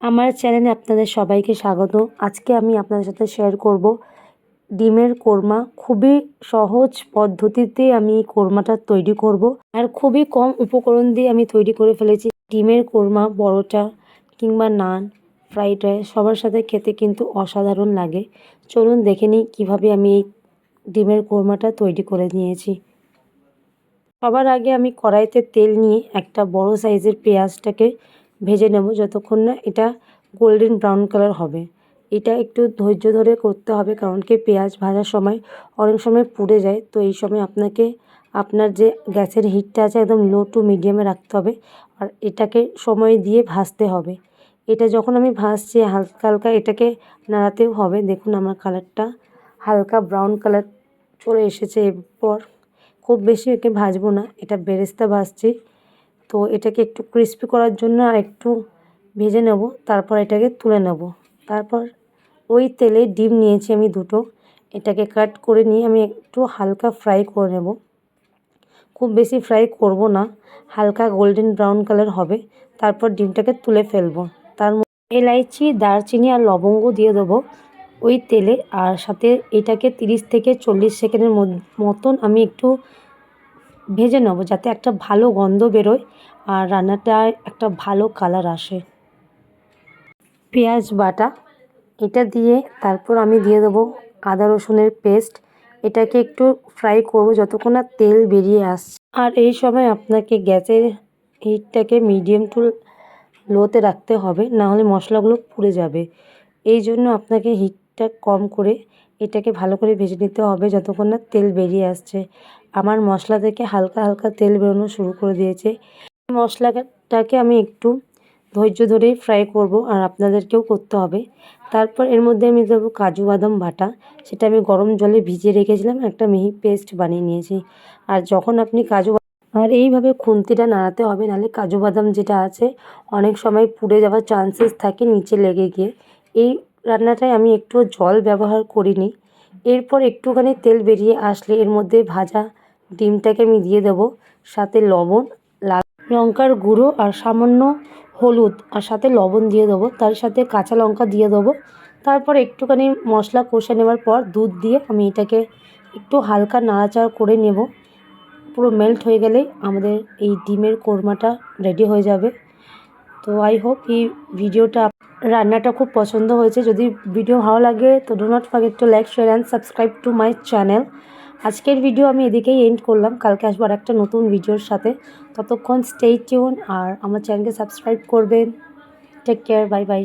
আমার চ্যানেলে আপনাদের সবাইকে স্বাগত। আজকে আমি আপনাদের সাথে শেয়ার করব ডিমের কোরমা। খুবই সহজ পদ্ধতিতে আমি এই কোরমাটা তৈরি করব, আর খুবই কম উপকরণ দিয়ে আমি তৈরি করে ফেলেছি। ডিমের কোরমা পরোটা কিংবা নান, ফ্রাইড রাইস সবার সাথে খেতে কিন্তু অসাধারণ লাগে। চলুন দেখে নিই কীভাবে আমি এই ডিমের কোরমাটা তৈরি করে নিয়েছি। সবার আগে আমি কড়াইতে তেল নিয়ে একটা বড় সাইজের পেঁয়াজটাকে ভেজে নেব যতক্ষণ না এটা গোল্ডেন ব্রাউন কালার হবে। এটা একটু ধৈর্য ধরে করতে হবে, কারণ কি পেঁয়াজ ভাজার সময় অনেক সময় পুড়ে যায়। তো এই সময় আপনাকে আপনার যে গ্যাসের হিটটা আছে একদম লো টু মিডিয়ামে রাখতে হবে, আর এটাকে সময় দিয়ে ভাজতে হবে। এটা যখন আমি ভাজছি হালকা হালকা এটাকে নাড়াতেও হবে। দেখুন আমার কালারটা হালকা ব্রাউন কালার চলে এসেছে। এরপর খুব বেশি একে ভাজবো না, এটা বেরেস্তা ভাজছি। তো এটাকে একটু ক্রিস্পি করার জন্য আর একটু ভেজে নেব, তারপর এটাকে তুলে নেব। তারপর ওই তেলে ডিম নিয়েছি আমি দুটো, এটাকে কাট করে নিয়ে আমি একটু হালকা ফ্রাই করে নেব। খুব বেশি ফ্রাই করব না, হালকা গোল্ডেন ব্রাউন কালার হবে। তারপর ডিমটাকে তুলে ফেলবো। তার মধ্যে এলাইচি, দারচিনি আর লবঙ্গ দিয়ে দেবো ওই তেলে, আর সাথে এটাকে 30 থেকে 40 সেকেন্ডের মতন আমি একটু ভেজে নেব, যাতে একটা ভালো গন্ধ বেরোয় আর রান্নাটায় একটা ভালো কালার আসে। পেঁয়াজ বাটা এটা দিয়ে তারপর আমি দিয়ে দেবো আদা রসুনের পেস্ট। এটাকে একটু ফ্রাই করব যতক্ষণ না তেল বেরিয়ে আসছে। আর এই সময় আপনাকে গ্যাসের হিটটাকে মিডিয়াম টু লোতে রাখতে হবে, না হলে মশলাগুলো পুড়ে যাবে। এই জন্য আপনাকে হিটটা কম করে এটাকে ভালো করে ভেজে নিতে হবে যতক্ষণ না তেল বেরিয়ে আসছে। আমার মশলা থেকে হালকা হালকা তেল বেরোনো শুরু করে দিয়েছে। মশলাটাকে আমি একটু ধৈর্য ধরেই ফ্রাই করব, আর আপনাদেরকেও করতে হবে। তারপর এর মধ্যে আমি দেবো কাজু বাদাম বাটা। সেটা আমি গরম জলে ভিজিয়ে রেখেছিলাম, একটা মিহি পেস্ট বানিয়ে নিয়েছি। আর যখন আপনি আর এইভাবে খুন্তিটা নাড়াতে হবে, নাহলে কাজু বাদাম যেটা আছে অনেক সময় পুড়ে যাওয়ার চান্সেস থাকে নিচে লেগে গিয়ে। এই রান্নাটায় আমি একটু জল ব্যবহার করিনি। এরপর একটুখানি তেল বেরিয়ে আসলে এর মধ্যে ভাজা ডিমটাকে আমি দিয়ে দেবো, সাথে লবণ, লাল লঙ্কার গুঁড়ো আর সামান্য হলুদ, আর সাথে লবণ দিয়ে দেবো। তার সাথে কাঁচা লঙ্কা দিয়ে দেবো। তারপর একটুখানি মশলা কষে নেওয়ার পর দুধ দিয়ে আমি এটাকে একটু হালকা নাড়াচাড়া করে নেব। পুরো মেল্ট হয়ে গেলেই আমাদের এই ডিমের কোরমাটা রেডি হয়ে যাবে। তো আই হোপ এই রান্নাটা খুব পছন্দ হয়েছে। যদি ভিডিও ভালো লাগে তো do not forget to like, share and subscribe to my channel. আজকের ভিডিও আমি এদিকেই এন্ড করলাম। কালকে আসবো আর একটা নতুন ভিডিওর সাথে। ততক্ষণ স্টে টিউন আর আমার চ্যানেলকে সাবস্ক্রাইব করবেন। Take care, bye by.